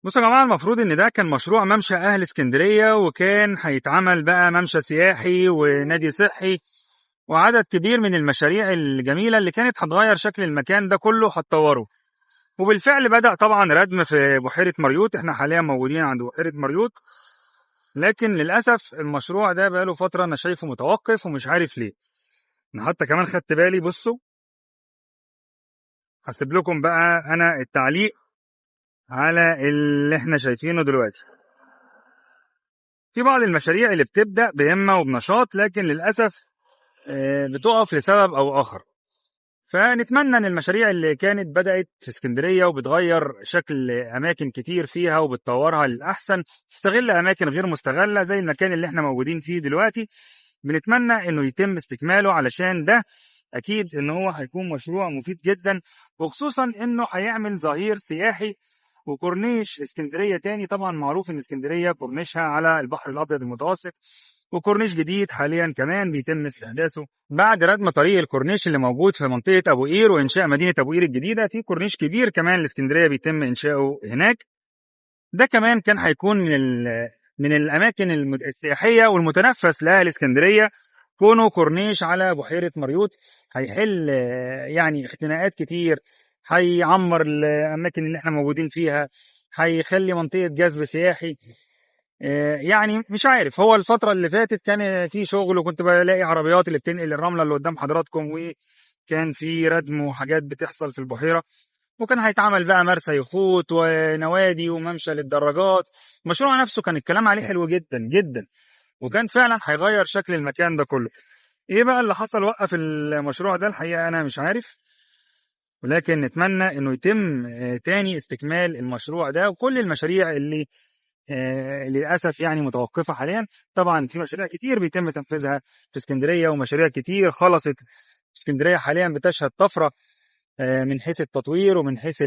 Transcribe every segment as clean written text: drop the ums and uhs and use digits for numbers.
بصوا يا جماعة، المفروض إن ده كان مشروع ممشى أهل اسكندرية، وكان هيتعمل بقى ممشى سياحي ونادي صحي وعدد كبير من المشاريع الجميلة اللي كانت هتغير شكل المكان ده كله هتطوره. وبالفعل بدأ طبعا ردم في بحيرة مريوط. احنا حاليا موجودين عند بحيرة مريوط، لكن للأسف المشروع ده بقاله فترة أنا شايفه متوقف ومش عارف ليه. أنا حتى كمان خدت بالي، بصوا هسيب لكم بقى أنا التعليق على اللي احنا شايفينه دلوقتي. في بعض المشاريع اللي بتبدأ بهمة وبنشاط، لكن للأسف بتقف لسبب أو آخر. فنتمنى ان المشاريع اللي كانت بدأت في اسكندرية وبتغير شكل اماكن كتير فيها وبتطورها للأحسن، تستغل اماكن غير مستغلة زي المكان اللي احنا موجودين فيه دلوقتي. بنتمنى انه يتم استكماله، علشان ده اكيد ان هو هيكون مشروع مفيد جدا، وخصوصا انه هيعمل ظهير سياحي وكورنيش اسكندرية تاني. طبعا معروف ان اسكندرية كورنيشها على البحر الابيض المتوسط، وكورنيش جديد حاليا كمان بيتم استحداثه بعد ردم طريق الكورنيش اللي موجود في منطقة أبو قير وإنشاء مدينة أبو قير الجديدة. في كورنيش كبير كمان لإسكندرية بيتم إنشاؤه هناك. ده كمان كان هيكون من الأماكن السياحية والمتنفس لأهل إسكندرية. كونه كورنيش على بحيرة مريوط هيحل يعني اختناقات كتير، هيعمر الأماكن اللي احنا موجودين فيها، هيخلي منطقة جذب سياحي. يعني مش عارف، هو الفترة اللي فاتت كان في شغل، وكنت بلاقي عربيات اللي بتنقل الرملة اللي قدام حضراتكم، وكان في ردم وحاجات بتحصل في البحيرة، وكان هيتعمل بقى مرسى يخوت ونوادي وممشى للدراجات. المشروع نفسه كان الكلام عليه حلو جدا جدا، وكان فعلا هيغير شكل المكان ده كله. ايه بقى اللي حصل وقف المشروع ده؟ الحقيقة انا مش عارف، ولكن نتمنى انه يتم تاني استكمال المشروع ده وكل المشاريع اللي للأسف يعني متوقفة حاليا. طبعا في مشاريع كتير بيتم تنفيذها في اسكندرية، ومشاريع كتير خلصت. اسكندرية حاليا بتشهد طفرة من حيث التطوير ومن حيث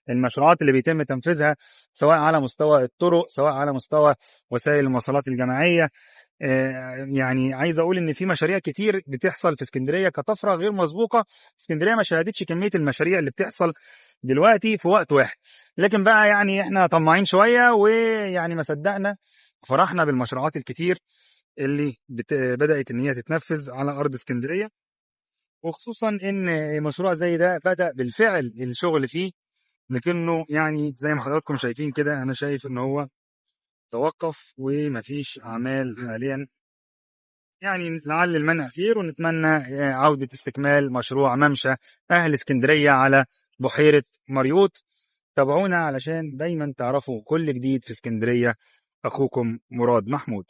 المشروعات اللي بيتم تنفيذها، سواء على مستوى الطرق، سواء على مستوى وسائل المواصلات الجماعية. يعني عايز اقول ان في مشاريع كتير بتحصل في اسكندريه كطفره غير مسبوقه. اسكندريه ما شهدتش كميه المشاريع اللي بتحصل دلوقتي في وقت واحد. لكن بقى يعني احنا طماعين شويه، ويعني ما صدقنا فرحنا بالمشروعات الكتير اللي بدات ان هي تتنفذ على ارض اسكندريه، وخصوصا ان مشروع زي ده بدا بالفعل الشغل فيه. لكنه يعني زي ما حضراتكم شايفين كده، انا شايف ان هو توقف ومفيش اعمال حاليا. يعني لعل المنع خير، ونتمنى عودة استكمال مشروع ممشى أهل اسكندرية على بحيرة مريوط. تابعونا علشان دايما تعرفوا كل جديد في اسكندرية. أخوكم مراد محمود.